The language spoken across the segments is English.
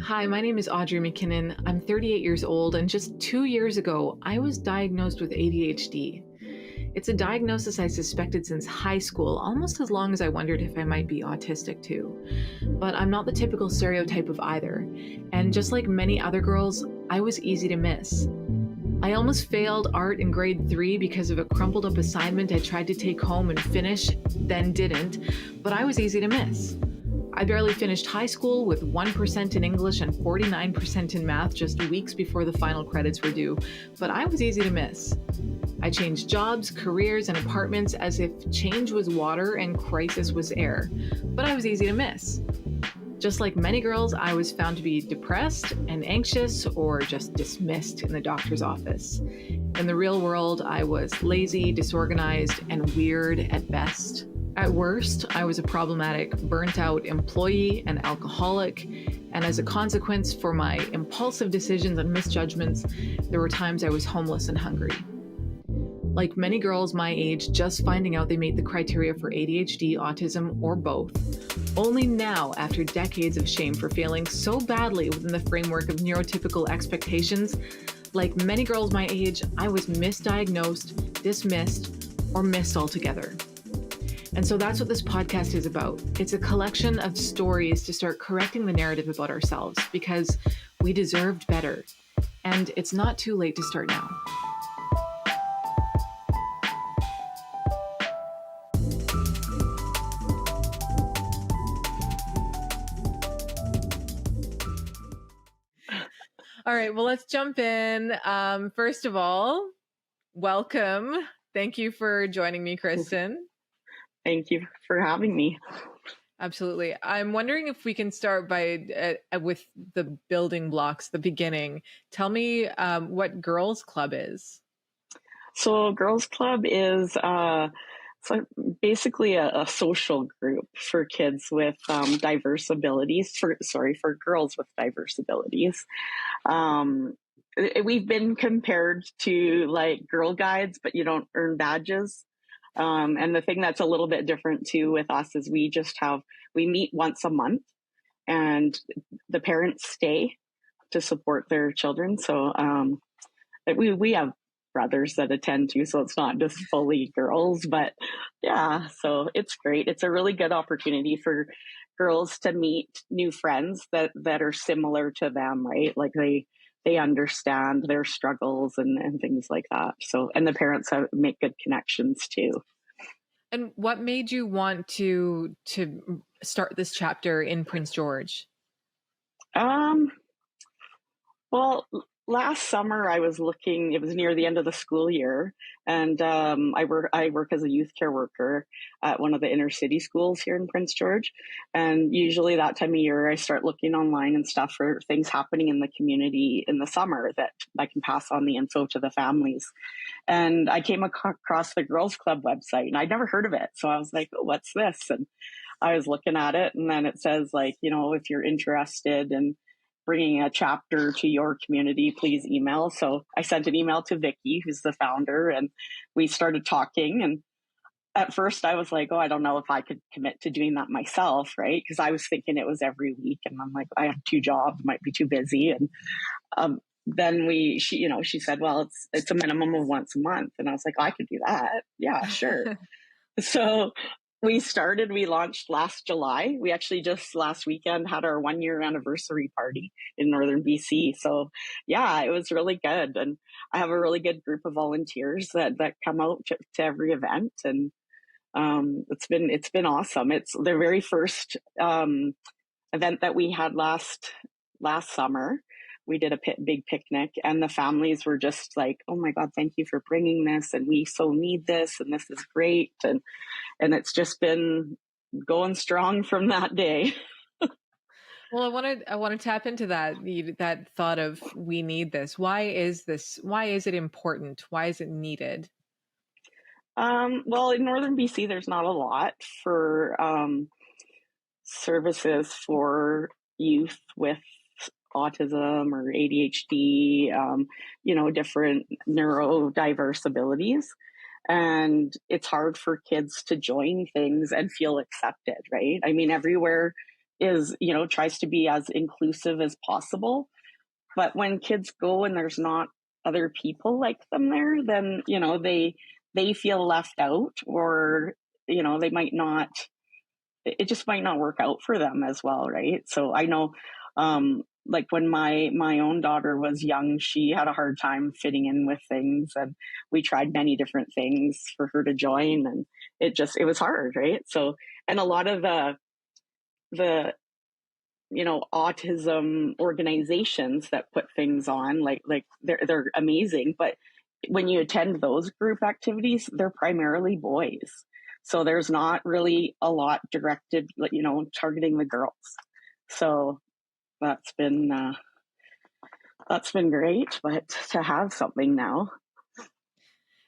Hi, my name is Audrey McKinnon. I'm 38 years old, and just 2 years ago, I was diagnosed with ADHD. It's a diagnosis I suspected since high school, almost as long as I wondered if I might be autistic too. But I'm not the typical stereotype of either, and just like many other girls, I was easy to miss. I almost failed art in grade 3 because of a crumpled up assignment I tried to take home and finish, then didn't, but I was easy to miss. I barely finished high school with 1% in English and 49% in math just weeks before the final credits were due, but I was easy to miss. I changed jobs, careers, and apartments as if change was water and crisis was air, but I was easy to miss. Just like many girls, I was found to be depressed and anxious or just dismissed in the doctor's office. In the real world, I was lazy, disorganized, and weird at best. At worst, I was a problematic, burnt-out employee and alcoholic, and as a consequence for my impulsive decisions and misjudgments, there were times I was homeless and hungry. Like many girls my age, just finding out they meet the criteria for ADHD, autism, or both. Only now, after decades of shame for failing so badly within the framework of neurotypical expectations, like many girls my age, I was misdiagnosed, dismissed, or missed altogether. And so that's what this podcast is about. It's a collection of stories to start correcting the narrative about ourselves because we deserved better. And it's not too late to start now. All right, well, let's jump in. First of all, welcome. Thank you for joining me, Kristen. Thank you for having me. Absolutely. I'm wondering if we can start by with the building blocks, the beginning. Tell me what Girls Club is. So Girls Club is basically a social group for kids with diverse abilities, for girls with diverse abilities. We've been compared to like Girl Guides, but you don't earn badges. And the thing that's a little bit different too with us is we meet once a month and the parents stay to support their children. So we have brothers that attend too, so it's not just fully girls, but yeah, so it's great. It's a really good opportunity for girls to meet new friends that are similar to them, right? Like they understand their struggles and things like that. So, and the parents make good connections too. And what made you want to start this chapter in Prince George? Well, last summer I was looking, it was near the end of the school year, and I work as a youth care worker at one of the inner city schools here in Prince George. And usually that time of year I start looking online and stuff for things happening in the community in the summer that I can pass on the info to the families. And I came across the Girls Club website and I'd never heard of it. So I was like, oh, what's this? And I was looking at it, and then it says like, if you're interested in bringing a chapter to your community, please email. So I sent an email to Vicky, who's the founder, and we started talking. And at first I was like, oh, I don't know if I could commit to doing that myself, right? Because I was thinking it was every week, and I'm like, I have 2 jobs, might be too busy. And then she said, well, it's a minimum of once a month. And I was like, I could do that. Yeah, sure. So we launched last July. We actually just last weekend had our 1-year anniversary party in Northern BC. So yeah, it was really good. And I have a really good group of volunteers that come out to every event. And it's been awesome. It's the very first event that we had last summer. We did a big picnic, and the families were just like, oh my God, thank you for bringing this. And we so need this, and this is great. And it's just been going strong from that day. Well, I want to tap into that thought of we need this. Why is it important? Why is it needed? Well, in Northern BC, there's not a lot for services for youth with autism or ADHD, different neurodiverse abilities. and it's hard for kids to join things and feel accepted, right? I mean, everywhere is, tries to be as inclusive as possible. But when kids go and there's not other people like them there, then, they feel left out, or, they might not, it just might not work out for them as well, right? So I know, like when my own daughter was young, she had a hard time fitting in with things, and we tried many different things for her to join, and it was hard, right? So, and a lot of the autism organizations that put things on, like they're amazing, but when you attend those group activities, they're primarily boys. So there's not really a lot directed, targeting the girls. So that's been great, but to have something now.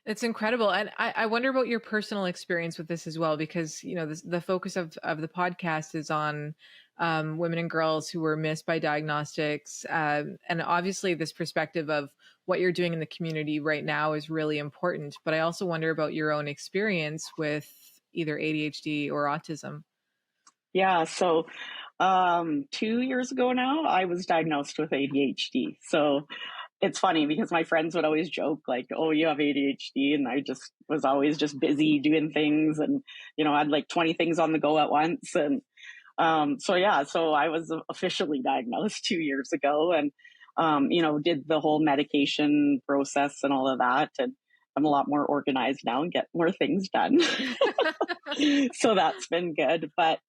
It's incredible. And I wonder about your personal experience with this as well, because, the focus of the podcast is on women and girls who were missed by diagnostics. And obviously this perspective of what you're doing in the community right now is really important. But I also wonder about your own experience with either ADHD or autism. Yeah. So 2 years ago now, I was diagnosed with ADHD. So it's funny because my friends would always joke like, "Oh, you have ADHD," and I just was always just busy doing things, and I had like 20 things on the go at once, and so I was officially diagnosed 2 years ago, and did the whole medication process and all of that, and I'm a lot more organized now and get more things done. So that's been good, but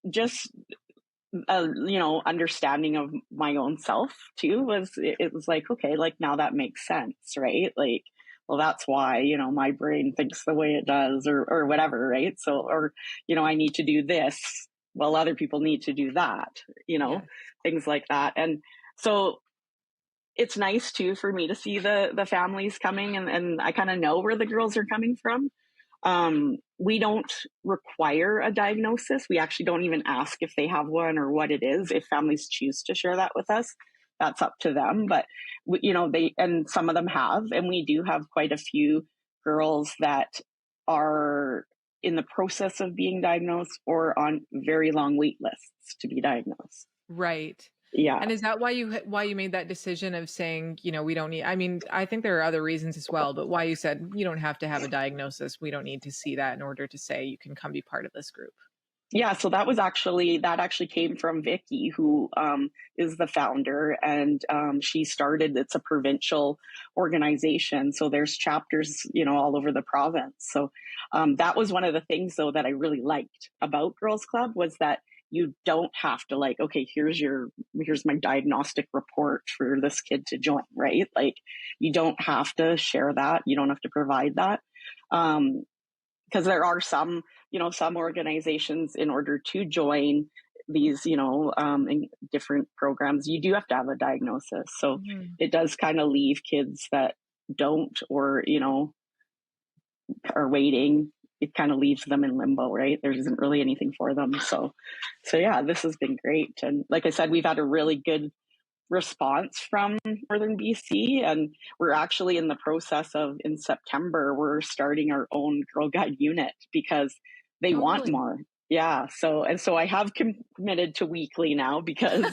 just understanding of my own self too it was like, okay, like now that makes sense, right? Like, well, that's why, my brain thinks the way it does, or whatever, right? So, or, I need to do this. Well, other people need to do that, Yeah. things like that. And so it's nice too for me to see the families coming, and I kind of know where the girls are coming from. We don't require a diagnosis. We actually don't even ask if they have one or what it is. If families choose to share that with us, that's up to them. But and some of them have, and we do have quite a few girls that are in the process of being diagnosed or on very long wait lists to be diagnosed. Right. Yeah. And is that why you made that decision of saying, we don't need, I mean, I think there are other reasons as well, but why you said you don't have to have a diagnosis. We don't need to see that in order to say you can come be part of this group. Yeah, so that actually came from Vicky, who is the founder, and she started. It's a provincial organization, so there's chapters, all over the province. So that was one of the things, though, that I really liked about Girls Club, was that you don't have to like, okay, here's my diagnostic report for this kid to join, right? Like, you don't have to share that, you don't have to provide that. Because there are some organizations, in order to join these, in different programs, you do have to have a diagnosis. So it does kind of leave kids that don't, or, are waiting. It kind of leaves them in limbo, right? There isn't really anything for them. So yeah, this has been great. And like I said, we've had a really good response from Northern BC, and we're actually in the process of, in September, we're starting our own Girl Guide unit because they want really? more. Yeah. So I have committed to weekly now because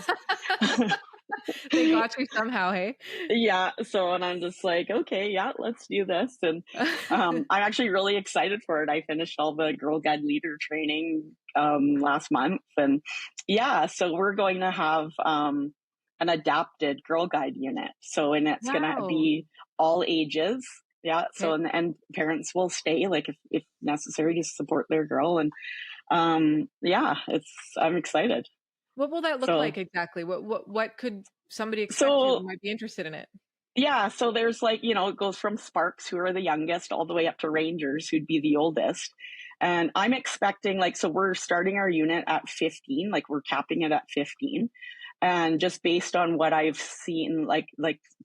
They got you somehow, hey? yeah. So, and I'm just like, okay, yeah, let's do this. And I'm actually really excited for it. I finished all the Girl Guide leader training last month, and yeah, so we're going to have an adapted Girl Guide unit. So, and it's going to be all ages. Yeah. So, Okay. and parents will stay, like, if necessary, to support their girl. And yeah, I'm excited. What will that look So, like exactly? What could somebody expect who so might be interested in it? yeah, so there's like, it goes from Sparks, who are the youngest, all the way up to Rangers, who'd be the oldest. And I'm expecting, like, so we're starting our unit at 15, like we're capping it at 15. And just based on what I've seen, like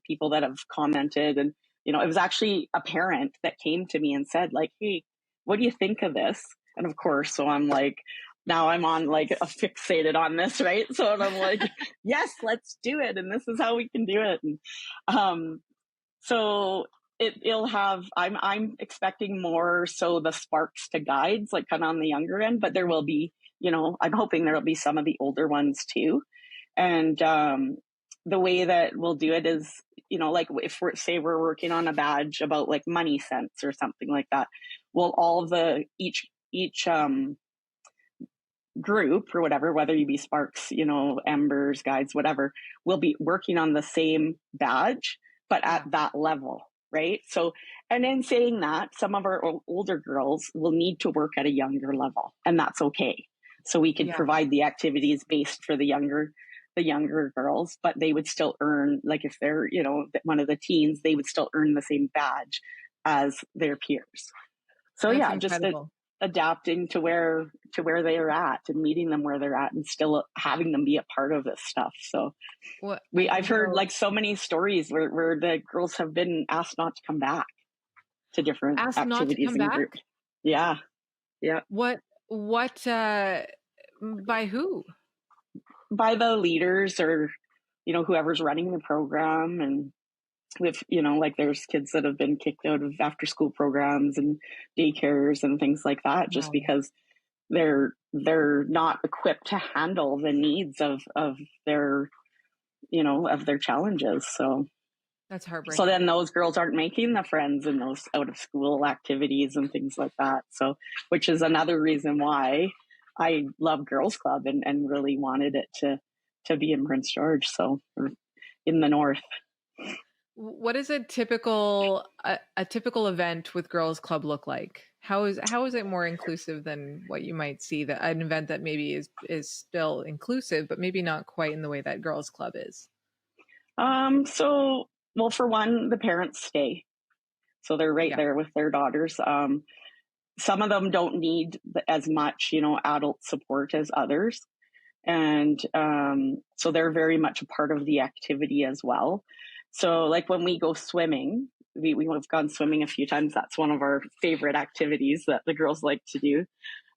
people that have commented, and, it was actually a parent that came to me and said, like, hey, what do you think of this? And of course, so I'm like, now I'm on like a fixated on this, right? So I'm like, yes, let's do it. And this is how we can do it. And so it'll have, I'm expecting more so the sparks to guides, like kind of on the younger end, but there will be, I'm hoping there'll be some of the older ones too. And the way that we'll do it is, like if we're working on a badge about like money sense or something like that, well, each group or whatever, whether you be sparks, embers, guides, whatever, will be working on the same badge, but at that level. Right. So, and in saying that, some of our older girls will need to work at a younger level, and that's okay. So we can provide the activities based for the younger girls, but they would still earn, like if they're, one of the teens, they would still earn the same badge as their peers. So That's just incredible. adapting to where they are at and meeting them where they're at and still having them be a part of this stuff. So I've heard like so many stories where the girls have been asked not to come back to different activities and groups. Yeah. Yeah. What, by who? By the leaders or, whoever's running the program. And with, like there's kids that have been kicked out of after school programs and daycares and things like that, just because they're not equipped to handle the needs of their, of their challenges. So that's heartbreaking. So then those girls aren't making the friends in those out of school activities and things like that. So, which is another reason why I love Girls Club and really wanted it to be in Prince George. So in the north. What does a typical event with Girls Club look like? How is it more inclusive than what you might see, that an event that maybe is still inclusive, but maybe not quite in the way that Girls Club is? So, well, for one, the parents stay. So they're right there with their daughters. Some of them don't need as much, adult support as others. And so they're very much a part of the activity as well. So like when we go swimming, we have gone swimming a few times. That's one of our favorite activities that the girls like to do.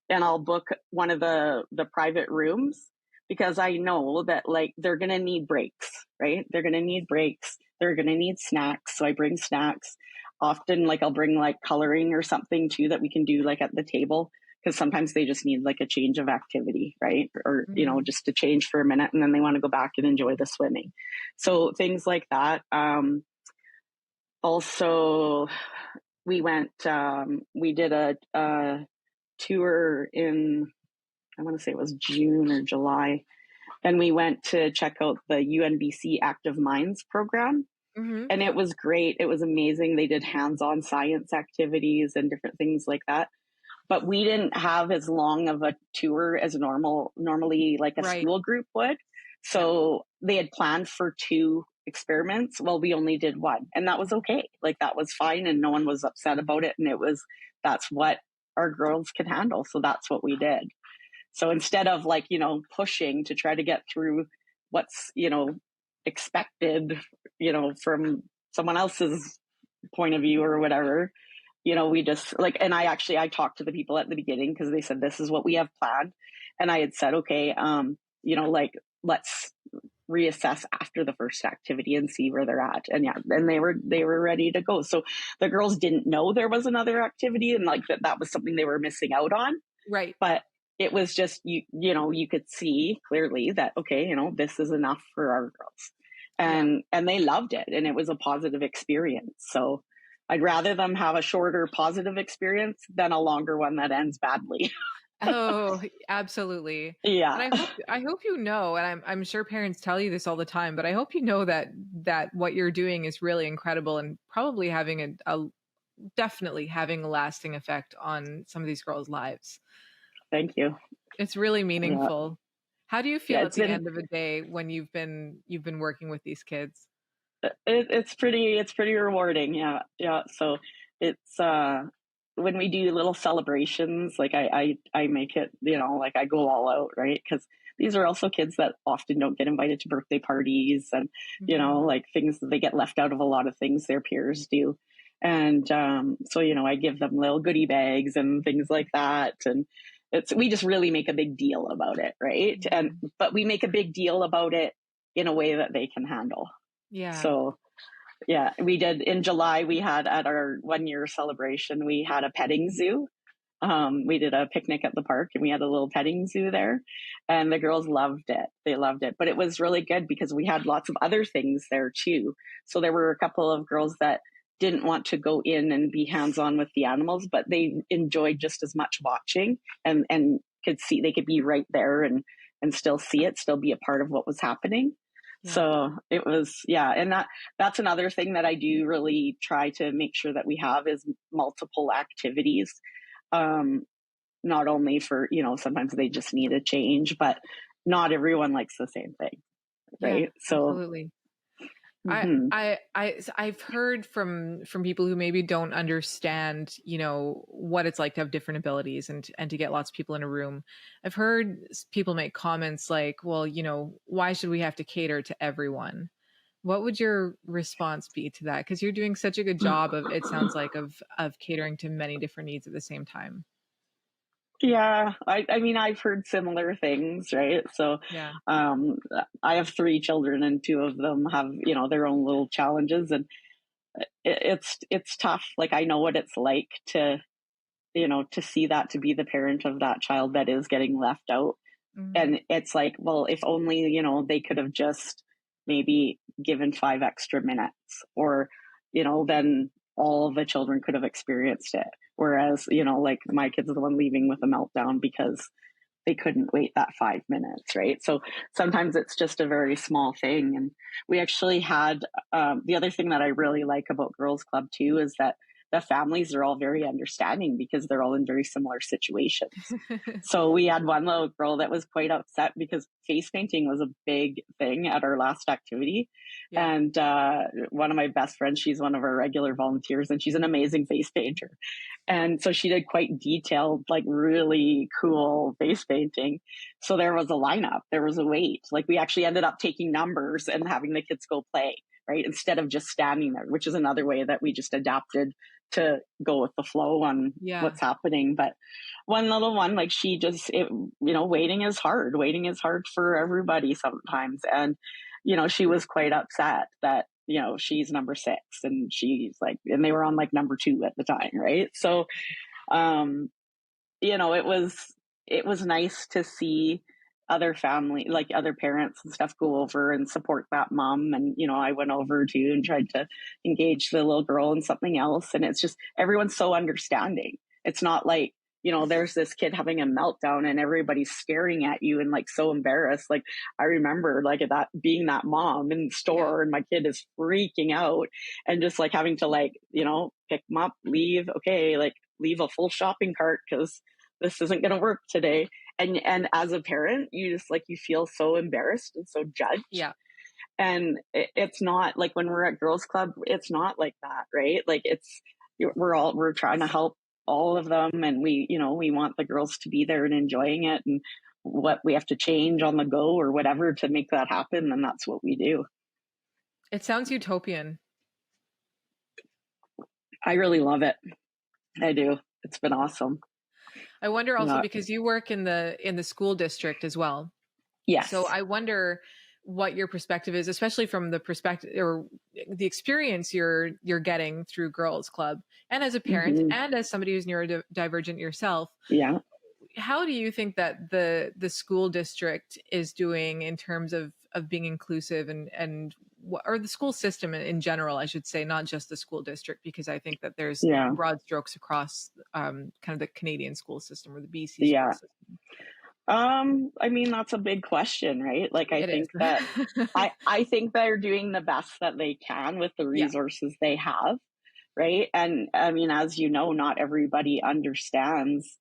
And I'll book one of the private rooms because I know that like they're going to need breaks, right? They're going to need breaks. They're going to need snacks. So I bring snacks. Often like I'll bring like coloring or something too that we can do like at the table, because sometimes they just need like a change of activity, right? Or, just to change for a minute and then they want to go back and enjoy the swimming. So things like that. Also, we went, we did a tour in, I want to say it was June or July. And we went to check out the UNBC Active Minds program. Mm-hmm. And it was great. It was amazing. They did hands-on science activities and different things like that. But we didn't have as long of a tour as normally like a school group would. So they had planned for 2 experiments. Well, we only did 1, and that was okay. Like that was fine. And no one was upset about it. And that's what our girls could handle. So that's what we did. So instead of like, pushing to try to get through what's, expected, from someone else's point of view or whatever, we just like, and I talked to the people at the beginning because they said, this is what we have planned. And I had said, okay, like let's reassess after the first activity and see where they're at. And and they were ready to go. So the girls didn't know there was another activity and like that was something they were missing out on. Right. But it was just, you could see clearly that, okay, this is enough for our girls. And they loved it. And it was a positive experience. So I'd rather them have a shorter positive experience than a longer one that ends badly. Oh, absolutely. Yeah. And I hope and I'm sure parents tell you this all the time, but I hope that what you're doing is really incredible and probably having definitely having a lasting effect on some of these girls' lives. Thank you. It's really meaningful. Yeah. How do you feel at the end of a day when you've been working with these kids? It's pretty rewarding. Yeah. Yeah. So it's, when we do little celebrations, like I make it, like I go all out, right? Because these are also kids that often don't get invited to birthday parties and, like things that they get left out of a lot of things their peers do. And so, I give them little goodie bags and things like that. And we just really make a big deal about it, right? But we make a big deal about it in a way that they can handle. Yeah. So Yeah, we did in July. We had at our 1 year celebration, we had a petting zoo. We did a picnic at the park and we had a little petting zoo there, and the girls loved it. They loved it. But it was really good because we had lots of other things there too. So there were a couple of girls that didn't want to go in and be hands on with the animals, but they enjoyed just as much watching and could see, they could be right there and still see it, still be a part of what was happening. Yeah. So it was, yeah. And that's another thing that I do really try to make sure that we have is multiple activities. Not only for, sometimes they just need a change, but not everyone likes the same thing. Right. Yeah, So absolutely. mhm. I've heard from people who maybe don't understand, what it's like to have different abilities and to get lots of people in a room. I've heard people make comments like, well, why should we have to cater to everyone? What would your response be to that? Because you're doing such a good job of, it sounds like, of catering to many different needs at the same time. Yeah, I mean, I've heard similar things, right? So, Yeah. I have 3 children, and 2 of them have, their own little challenges, and it's tough. Like I know what it's like to see that, to be the parent of that child that is getting left out, Mhm. and it's like, well, if only they could have just maybe given 5 extra minutes, or then all of the children could have experienced it. Whereas, like my kid's the one leaving with a meltdown because they couldn't wait that 5 minutes, right? So sometimes it's just a very small thing. And we actually had the other thing that I really like about Girls Club too is that the families are all very understanding because they're all in very similar situations. So we had one little girl that was quite upset because face painting was a big thing at our last activity. Yeah. And one of my best friends, she's one of our regular volunteers, and she's an amazing face painter. And so she did quite detailed, like really cool face painting. So there was a lineup, there was a wait. Like we actually ended up taking numbers and having the kids go play, right? Instead of just standing there, which is another way that we just adapted to go with the flow on Yeah. what's happening. But one little one, like waiting is hard. Waiting is hard for everybody sometimes. And, she was quite upset that, she's number 6 and she's like, and they were on like number 2 at the time. Right. So, um, it was nice to see other family, like other parents and stuff, go over and support that mom. And, I went over too and tried to engage the little girl in something else. And it's just, everyone's so understanding. It's not like, there's this kid having a meltdown and everybody's staring at you and like so embarrassed. Like I remember like that being that mom in the store and my kid is freaking out and just like having to like, pick them up, leave. Okay. Like leave a full shopping cart because this isn't going to work today. And as a parent, you just like, you feel so embarrassed and so judged. Yeah. And it's not like when we're at Girls Club, it's not like that, right? Like we're trying to help all of them, and we want the girls to be there and enjoying it, and what we have to change on the go or whatever to make that happen, then that's what we do. It sounds utopian. I really love it. I do. It's been awesome. I wonder also, because you work in the school district as well. Yes. So I wonder what your perspective is, especially from the perspective or the experience you're getting through Girls Club, and as a parent and as somebody who's neurodivergent yourself. Yeah. How do you think that the school district is doing in terms of being inclusive or the school system in general, I should say, not just the school district, because I think that there's broad strokes across kind of the Canadian school system or the BC school system. I mean, that's a big question, right? Like, I think that I think they're doing the best that they can with the resources they have, right? And I mean, as you know, not everybody understands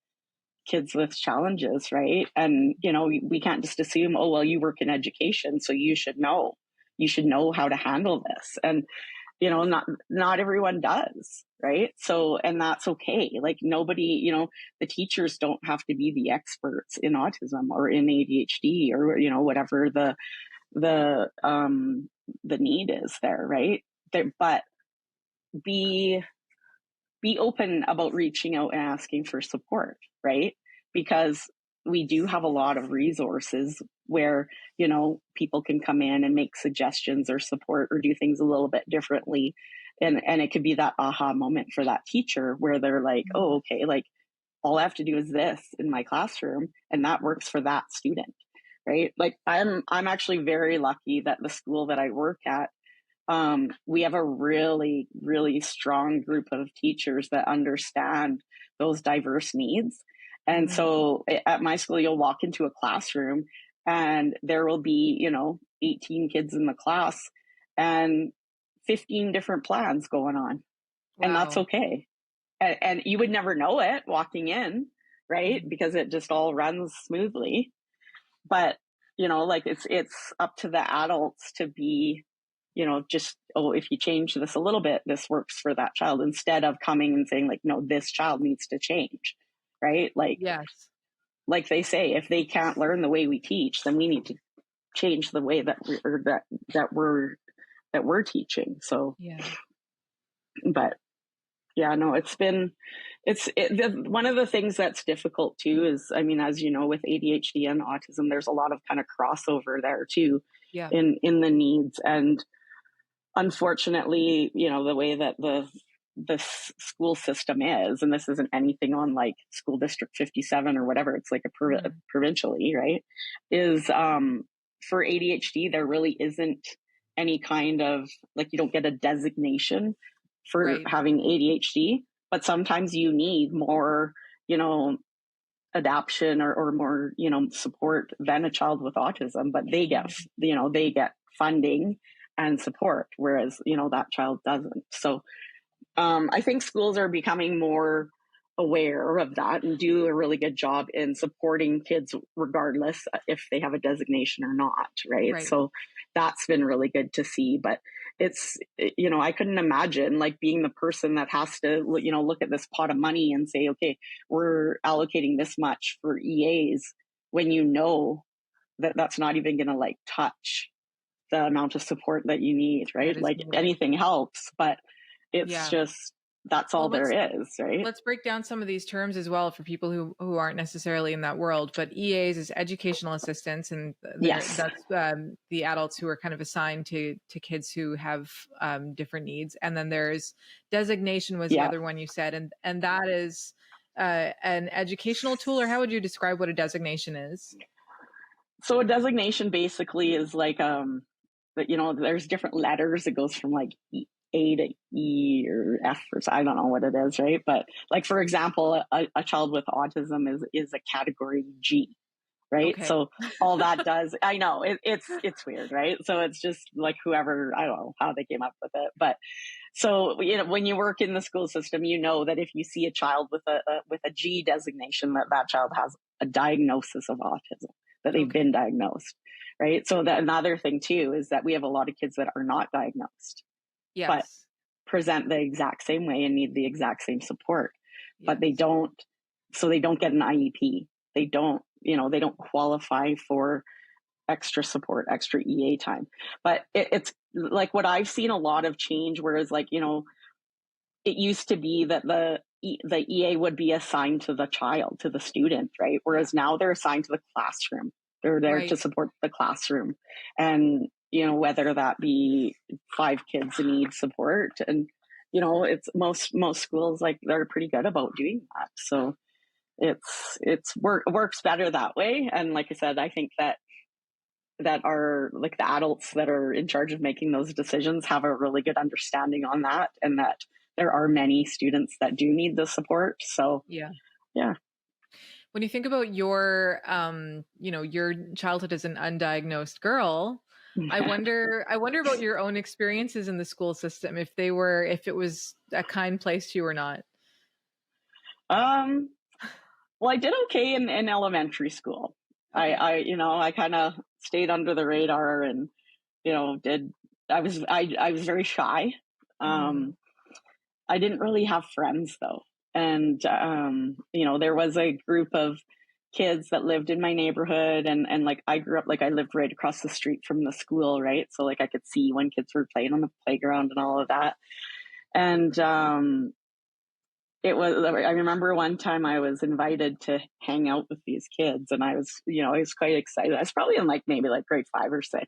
kids with challenges, right? And we can't just assume, oh well, you work in education, so you should know how to handle this. And not everyone does, right? So, and that's okay. Like nobody, the teachers don't have to be the experts in autism or in ADHD or whatever the need is there, right? But be open about reaching out and asking for support, right? Because we do have a lot of resources where, people can come in and make suggestions or support or do things a little bit differently. And it could be that aha moment for that teacher where they're like, oh, okay, like all I have to do is this in my classroom, and that works for that student. Right. Like I'm actually very lucky that the school that I work at, we have a really, really strong group of teachers that understand those diverse needs. And so at my school, you'll walk into a classroom and there will be, 18 kids in the class and 15 different plans going on. Wow. And that's okay. And you would never know it walking in, right? Because it just all runs smoothly. But, like it's up to the adults to be, just, oh, if you change this a little bit, this works for that child, instead of coming and saying like, no, this child needs to change, right? Like, yes, like they say, if they can't learn the way we teach, then we need to change the way that we're teaching. So, yeah, but yeah, no, one of the things that's difficult too is, I mean, as you know, with ADHD and autism, there's a lot of kind of crossover there too, yeah, in the needs. And unfortunately, the way that the school system is, and this isn't anything on like school district 57 or whatever, it's like a provincially, right, is for ADHD, there really isn't any kind of, like, you don't get a designation for having ADHD, but sometimes you need more, adaption or more, support than a child with autism, but they get, they get funding and support, whereas, that child doesn't. So I think schools are becoming more aware of that and do a really good job in supporting kids regardless if they have a designation or not, right? So that's been really good to see. But it's, I couldn't imagine like being the person that has to, look at this pot of money and say, okay, we're allocating this much for EAs, when that that's not even going to like touch the amount of support that you need, right? Like anything helps, but it's just, that's all there is, right? Let's break down some of these terms as well for people who aren't necessarily in that world. But EAs is educational assistants, and that's the adults who are kind of assigned to kids who have different needs. And then there's designation was the other one you said, and that is an educational tool, or how would you describe what a designation is? So a designation basically is like but there's different letters. It goes from like A to E or F, or I don't know what it is, right? But like, for example, a child with autism is a category G, right? Okay. So all that does, I know it's weird, right? So it's just like whoever, I don't know how they came up with it, but so when you work in the school system, that if you see a child with a G designation, that child has a diagnosis of autism, that they've been diagnosed, right? So another thing too is that we have a lot of kids that are not diagnosed, but present the exact same way and need the exact same support, but they don't get an IEP. They don't qualify for extra support, extra EA time. But it's like what I've seen a lot of change, whereas like, it used to be that the EA would be assigned to the child, to the student, right? Whereas now they're assigned to the classroom. They're there to support the classroom. And, whether that be 5 kids that need support. And, it's most schools, like, they're pretty good about doing that. So works better that way. And like I said, I think that are like the adults that are in charge of making those decisions have a really good understanding on that, and that there are many students that do need the support. So yeah. When you think about your your childhood as an undiagnosed girl, I wonder about your own experiences in the school system, if it was a kind place to you or not. Well, I did okay in elementary school. Okay. I kind of stayed under the radar, and I was very shy. I didn't really have friends though, and there was a group of kids that lived in my neighborhood, and like I grew up, like I lived right across the street from the school, right? So like I could see when kids were playing on the playground and all of that, and it was, I remember one time I was invited to hang out with these kids, and I was quite excited. I was probably in like maybe like grade 5 or 6.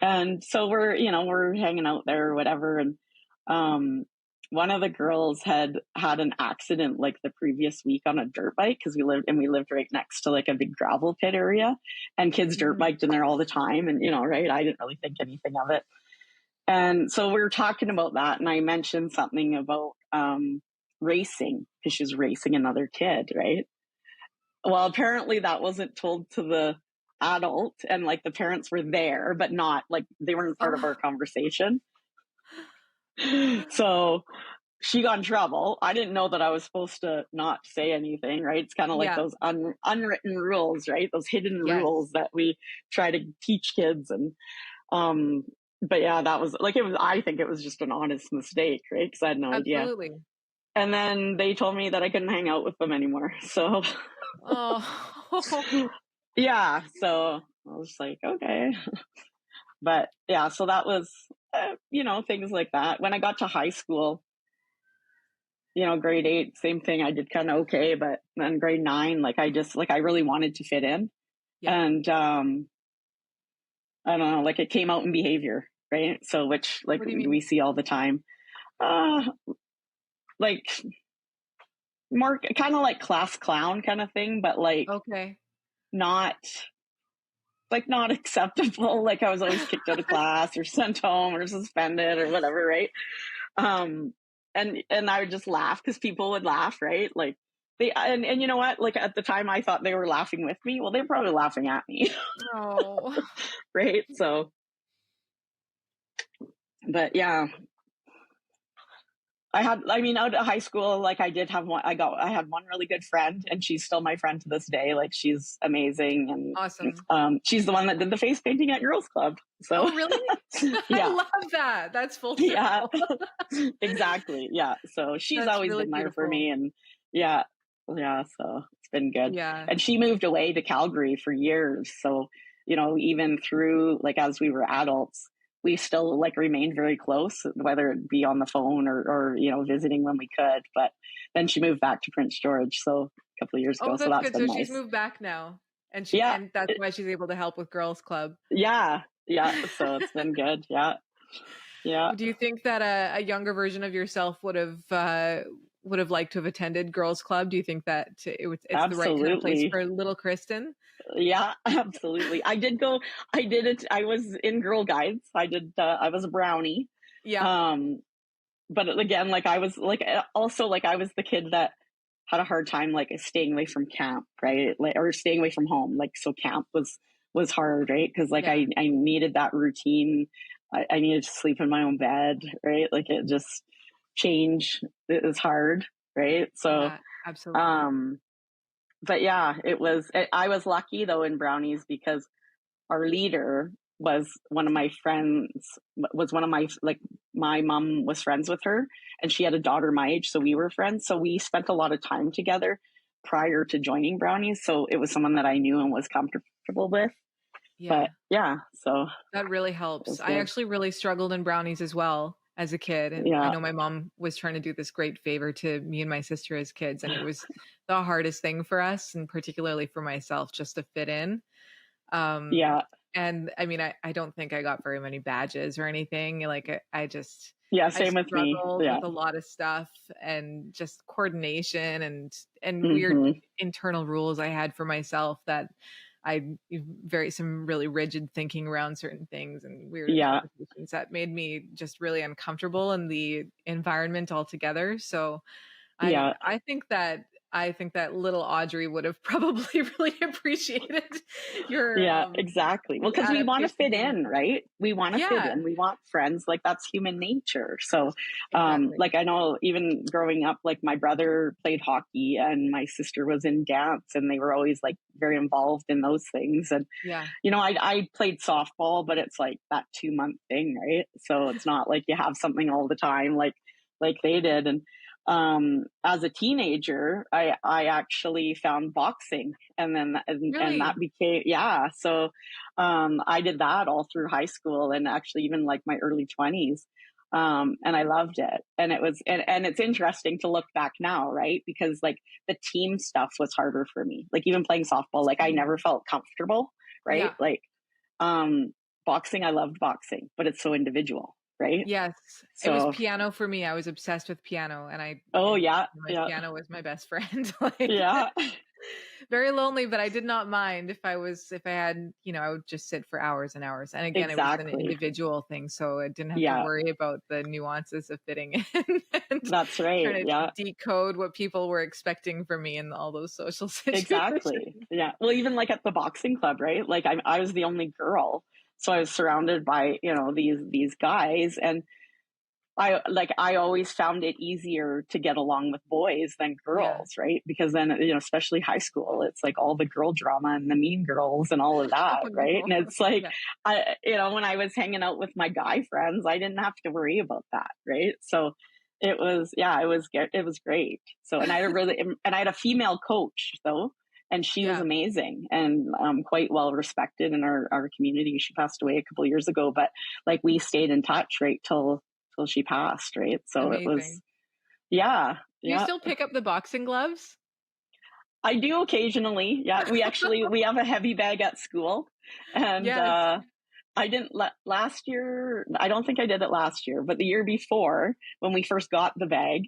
And so we're hanging out there or whatever. And one of the girls had an accident like the previous week on a dirt bike, because we lived right next to like a big gravel pit area, and kids dirt biked in there all the time. And, right, I didn't really think anything of it. And so we were talking about that, and I mentioned something about racing, because she was racing another kid, right? Well, apparently that wasn't told to the adult, and like the parents were there, but not like they weren't part of our conversation. So she got in trouble. I didn't know that I was supposed to not say anything, right? It's kind of like those unwritten rules, right? Those hidden rules that we try to teach kids. And but yeah, that was like, I think it was just an honest mistake, right? Because I had no idea. And then they told me that I couldn't hang out with them anymore. So yeah, so I was like, okay. But yeah, so that was, things like that. When I got to high school, grade 8, same thing. I did kind of okay, but then grade 9, like I really wanted to fit in. And I don't know, like it came out in behavior, right? So which like we see all the time. Like more kind of like class clown kind of thing, but like not acceptable. Like I was always kicked out of class or sent home or suspended or whatever, right? And I would just laugh because people would laugh, right? Like and you know what? Like at the time I thought they were laughing with me. Well, they're probably laughing at me. Oh. Right? So, but yeah. Out of high school, like I did have I had one really good friend, and she's still my friend to this day. Like she's amazing. And awesome. She's the one that did the face painting at Girls Club. So really? I love that. That's full circle. Yeah, exactly. Yeah. So she's always really been there for me. And so it's been good. Yeah. And she moved away to Calgary for years. So, even through like as we were adults, we still like remained very close, whether it be on the phone or visiting when we could. But then she moved back to Prince George, so a couple of years ago. That's so that's good. been So nice. she's moved back now, and and that's why she's able to help with Girls Club. Yeah. So it's been good. Yeah. Do you think that a younger version of yourself would have liked to have attended Girls Club? Do you think that it's the right kind of place for little Kristen? Yeah, absolutely. I did it. I was in Girl Guides. I was a brownie. Yeah. But again, like I was like, also like I was the kid that had a hard time, like staying away from camp, right? Like, or staying away from home. Like, so camp was hard, right? Cause like I needed that routine. I needed to sleep in my own bed, right? Like it just it was hard. Right. So, absolutely. But yeah, I was lucky though in brownies, because our leader was one of my friends, my mom was friends with her, and she had a daughter my age. So we were friends. So we spent a lot of time together prior to joining brownies. So it was someone that I knew and was comfortable with. But yeah, so that really helps. I actually really struggled in brownies as well as a kid. And I know my mom was trying to do this great favor to me and my sister as kids. And it was the hardest thing for us, and particularly for myself, just to fit in. And I mean, I don't think I got very many badges or anything. Like I just, same with me. With a lot of stuff, and just coordination and weird internal rules I had for myself, that some really rigid thinking around certain things and weird interpretations that made me just really uncomfortable in the environment altogether. So I think that little Audrey would have probably really appreciated your exactly. Well, because we want to fit in, right? We want to fit in. We want friends. Like that's human nature. So like I know even growing up, like my brother played hockey and my sister was in dance, and they were always like very involved in those things. And I played softball, but it's like that 2-month thing, right? So it's not like you have something all the time like they did. And as a teenager, I actually found boxing, and then and that became so I did that all through high school, and actually even like my early 20s. And I loved it. And it was, and it's interesting to look back now, right? Because like the team stuff was harder for me. Like even playing softball, like I never felt comfortable, right? Yeah. Like, um, boxing, I loved boxing, but it's so individual, right? Yes. It was So, piano for me. I was obsessed with piano, and oh and yeah, my yeah, piano was my best friend. Like, yeah, very lonely, but I did not mind if I had, I would just sit for hours and hours. And again, it was an exactly. individual thing, so I didn't have to Yeah, worry about the nuances of fitting in and that's right. trying to Yeah, decode what people were expecting from me in all those social situations. exactly. Yeah. Well, even like at the boxing club, right? Like I was the only girl. So I was surrounded by, these guys, and I always found it easier to get along with boys than Yeah. girls, right? Because then, especially high school, it's like all the girl drama and the mean girls and all of Oh that, right? no. And it's like, Yeah. when I was hanging out with my guy friends, I didn't have to worry about that, right? So it was, yeah, it was great. So, and I had a female coach though, and she was Yeah. amazing and quite well respected in our community. She passed away a couple of years ago, but like we stayed in touch right till she passed, right? So it was, Amazing. yeah, Do you yeah. still pick up the boxing gloves? I do occasionally. Yeah, we have a heavy bag at school, and Yes. I didn't last year. I don't think I did it last year, but the year before when we first got the bag,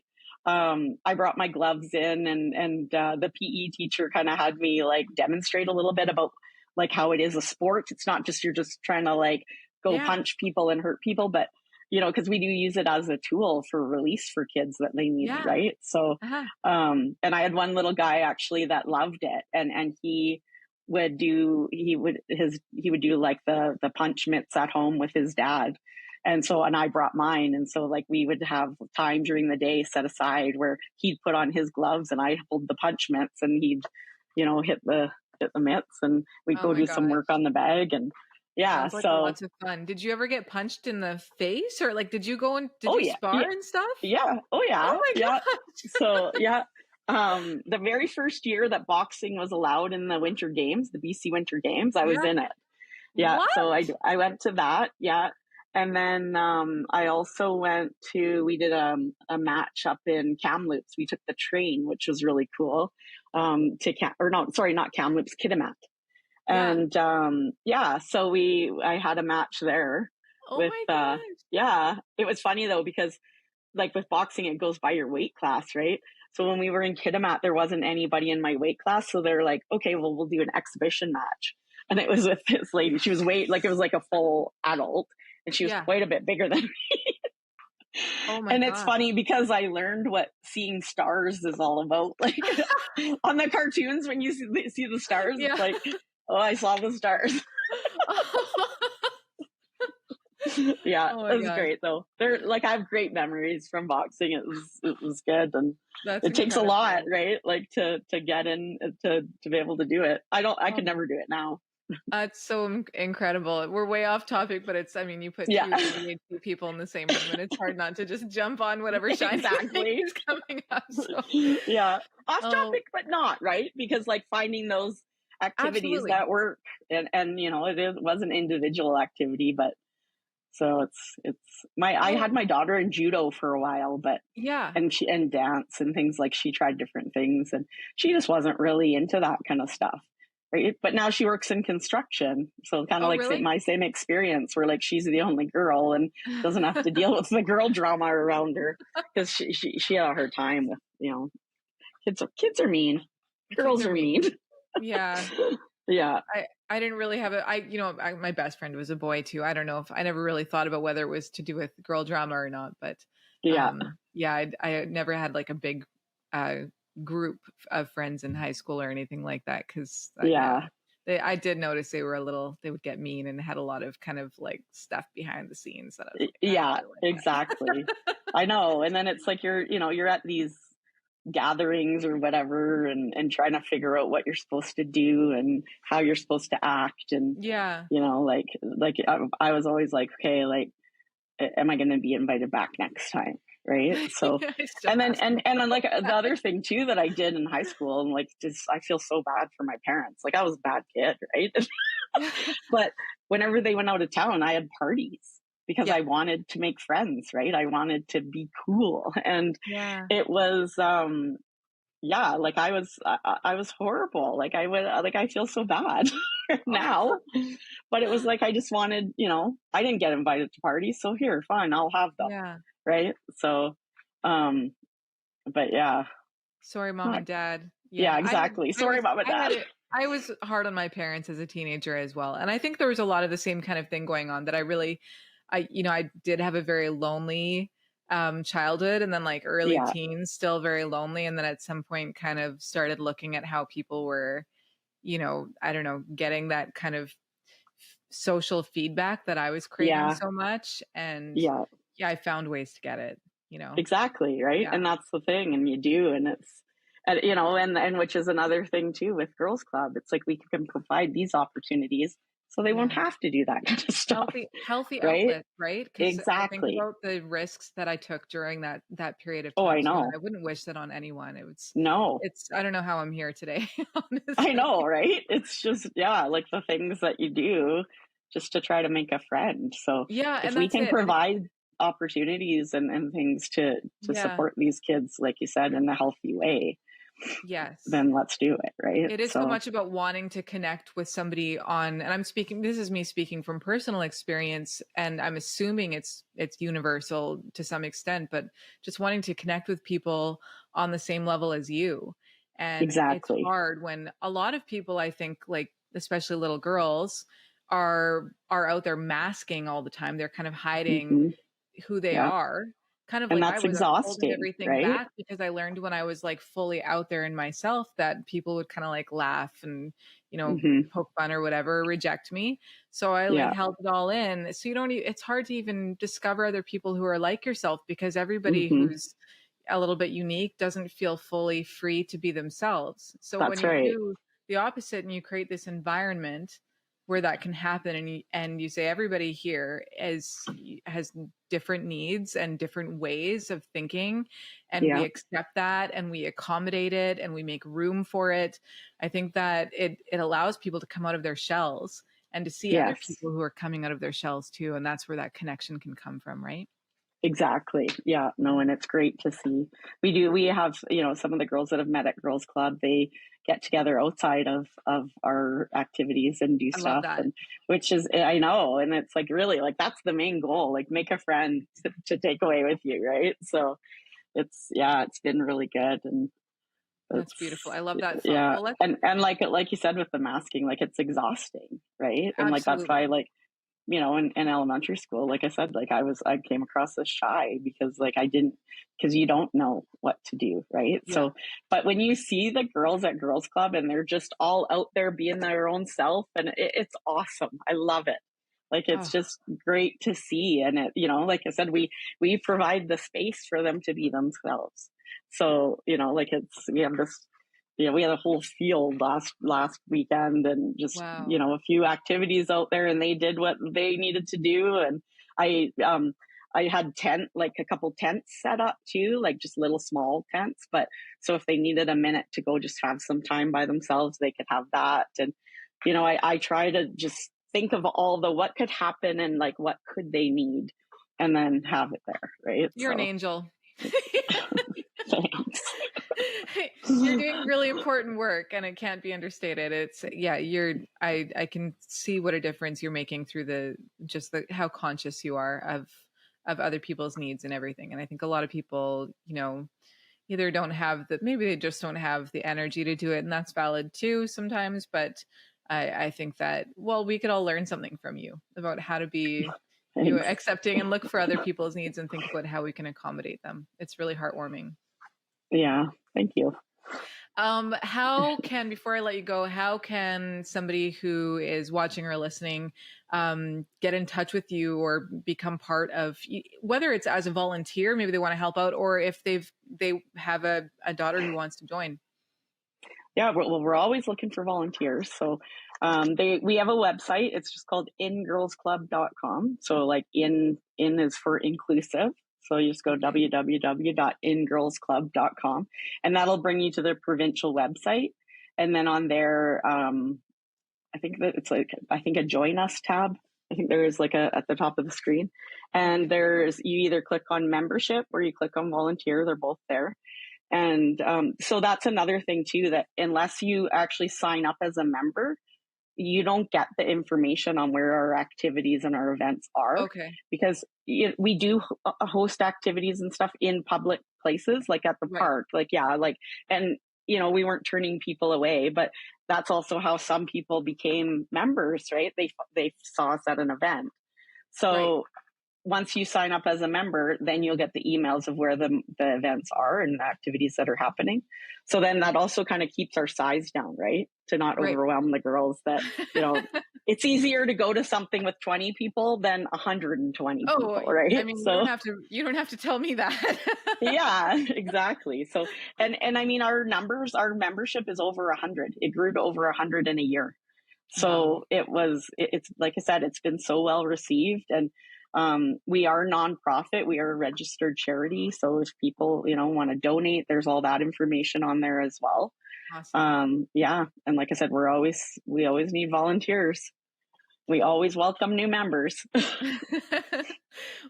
I brought my gloves in, and the PE teacher kind of had me like demonstrate a little bit about like how it is a sport. It's not just you're just trying to like go Yeah. punch people and hurt people, but because we do use it as a tool for release for kids that they need, Yeah. right? So, Uh-huh. and I had one little guy actually that loved it, and he would do like the punch mitts at home with his dad. And I brought mine. And so like we would have time during the day set aside where he'd put on his gloves and I'd hold the punch mitts and he'd, hit the mitts and we'd Oh go my do some gosh. work on the bag. And yeah, Sounds like so, lots of fun. Did you ever get punched in the face, or like did oh you yeah, spar yeah, and stuff? yeah, oh Oh yeah, my yeah. gosh. So yeah, the very first year that boxing was allowed in the Winter Games, the BC Winter Games, I was Yeah. in it. Yeah, What? so I went to that. Yeah, and then I also we did a match up in Kamloops. We took the train, which was really cool. To or no, sorry, not Kamloops, Kitimat. Yeah. And yeah, so I had a match there Oh with my gosh. yeah. It was funny though because like with boxing, it goes by your weight class, right? So when we were in Kitimat, there wasn't anybody in my weight class. So they're like, okay, well, we'll do an exhibition match. And it was with this lady. She was like it was like a full adult and she was Yeah. quite a bit bigger than me. Oh my And it's gosh. funny because I learned what seeing stars is all about. Like on the cartoons, when you see the stars, Yeah. it's like, oh, I saw the stars. Yeah, Oh it my was gosh. great though. I have great memories from boxing. It was good, and That's it takes a lot, incredible. right? Like to get in to be able to do it. I Oh could never do it now. It's so incredible. We're way off topic, but I mean, you put Yeah, two ADHD people in the same room, and it's hard not to just jump on whatever shiny thing exactly. is coming up. So, Yeah, off oh, topic, but not right because like finding those activities absolutely. that work, and was an individual activity, but so I Oh, had my daughter in judo for a while, but yeah. and dance and things like she tried different things and she just wasn't really into that kind of stuff. Right. But now she works in construction. So kind of Oh, like really? my same experience where like she's the only girl and doesn't have to deal with the girl drama around her because she had a hard time with, kids are mean. Kids Girls are are mean. mean. Yeah. Yeah. I didn't really have my best friend was a boy too. I don't know if I never really thought about whether it was to do with girl drama or not, but Yeah. yeah, I never had like a big uh group of friends in high school or anything like that because yeah, Yeah. I did notice they would get mean and had a lot of kind of like stuff behind the scenes that I was like, I don't Yeah, really exactly. I know. And then it's like you're at these gatherings or whatever and trying to figure out what you're supposed to do and how you're supposed to act and Yeah. I was always like, okay, like am I going to be invited back next time, right? So I still and then ask and then myself like the that. other thing too that I did in high school and like just I feel so bad for my parents. Like I was a bad kid, right? But whenever they went out of town, I had parties. because Yeah. I wanted to make friends, right? I wanted to be cool. And Yeah. it was, yeah, like I was horrible. Like I would, like I feel so bad Oh, now, but it was like, I just wanted, I didn't get invited to parties. So here, fine, I'll have them. yeah. Right. So, um, but yeah, Sorry, mom not, and dad. yeah, Yeah. exactly. Sorry, mom and I had dad. it. I was hard on my parents as a teenager as well. And I think there was a lot of the same kind of thing going on that I did have a very lonely childhood, and then like early Yeah. teens, still very lonely. And then at some point kind of started looking at how people were, I don't know, getting that kind of social feedback that I was craving Yeah. so much. And Yeah. yeah, I found ways to get it. Exactly, right? Yeah. And that's the thing, and you do, and it's, and which is another thing too with Girls Club. It's like we can provide these opportunities so they won't Yeah. have to do that kind of stuff, Healthy right? outlet, right? Because I think Exactly. about the risks that I took during that period of Oh, time I too, and I know. wouldn't wish that on anyone. No, It's I don't know how I'm here today, I honestly. know, right? It's just, yeah, like the things that you do just to try to make a friend. So Yeah, if and we that's can it. I think provide opportunities and things to yeah, support these kids, like you said, in a healthy way, yes. then let's do it, right? It is so So much about wanting to connect with somebody and this is me speaking from personal experience, and I'm assuming it's universal to some extent, but just wanting to connect with people on the same level as you. And it's exactly. hard when a lot of people, I think, like especially little girls are out there masking all the time. They're kind of hiding Hmm. who they Yeah. are. Kind of And like I that's was, I'm holding exhausting, everything right? back because I learned when I was like fully out there in myself that people would kind of like laugh and, Hmm. poke fun or whatever, reject me. So I like Yeah. held it all in. So you don't, it's hard to even discover other people who are like yourself because everybody Hmm. who's a little bit unique doesn't feel fully free to be themselves. So when That's you right. do the opposite and you create this environment where that can happen, and you say everybody here has different needs and different ways of thinking, and we Yeah. accept that and we accommodate it and we make room for it. I think that it allows people to come out of their shells and to see other Yes. people who are coming out of their shells too, and that's where that connection can come from, right? Exactly. Yeah. No, and it's great to see. We have, some of the girls that have met at Girls Club, they get together outside of our activities and do I love stuff, that. and which is, I know, and it's like really like that's the main goal, like make a friend to take away with you, right? So it's, yeah, it's been really good, and That's beautiful. it's, I love that thought. yeah, Well, let's and like you said with the masking, like it's exhausting, right? And like that's why, absolutely. like, in elementary school, like I said, like I came across as shy because like I didn't, because you don't know what to do, right? Yeah. So, but when you see the girls at Girls Club and they're just all out there being their own self, and it's awesome. I love it. Like it's Oh, just great to see, and it, like I said, we provide the space for them to be themselves. So like we have this, we had a whole field last weekend, and just wow. a few activities out there, and they did what they needed to do, and I had like a couple tents set up too, like just little small tents, but so if they needed a minute to go just have some time by themselves, they could have that. And I try to just think of all the what could happen and like what could they need, and then have it there, right? You're an So angel. thanks. You're doing really important work and it can't be understated. It's yeah, I can see what a difference you're making through the how conscious you are of other people's needs and everything. And I think a lot of people, either don't have maybe they just don't have the energy to do it, and that's valid too sometimes. But I think that, well, we could all learn something from you about how to be Thanks. accepting and look for other people's needs and think about how we can accommodate them. It's really heartwarming. Yeah, thank you. Before I let you go, how can somebody who is watching or listening get in touch with you or become part of, whether it's as a volunteer, maybe they want to help out, or if they have a daughter who wants to join? Yeah, we're always looking for volunteers. So we have a website. It's just called ingirlsclub.com. So like in is for inclusive. So you just go Okay. www.ingirlsclub.com, and that'll bring you to the provincial website. And then on there, I think that it's like, I think a join us tab. I think there is like at the top of the screen. And you either click on membership or you click on volunteer. They're both there. And so that's another thing too, that unless you actually sign up as a member, you don't get the information on where our activities and our events are. Okay. Because we do host activities and stuff in public places, like at the park, and we weren't turning people away, but that's also how some people became members, right? They saw us at an event. So once you sign up as a member, then you'll get the emails of where the events are and the activities that are happening. So then that also kind of keeps our size down, right? To not overwhelm the girls that, it's easier to go to something with 20 people than 120 people, right? I mean, you don't have to tell me that. Yeah, exactly. So, and I mean, our membership is over 100. It grew to over 100 in a year. So it's like I said, it's been so well received, and we are nonprofit. We are a registered charity. So if people, want to donate, there's all that information on there as well. Awesome. And like I said, we always need volunteers. We always welcome new members.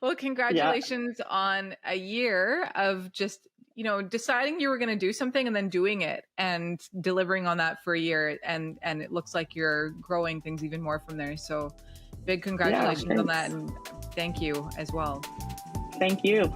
Well, congratulations on a year of just, deciding you were going to do something and then doing it and delivering on that for a year. And it looks like you're growing things even more from there. So big congratulations on that. And thank you as well. Thank you.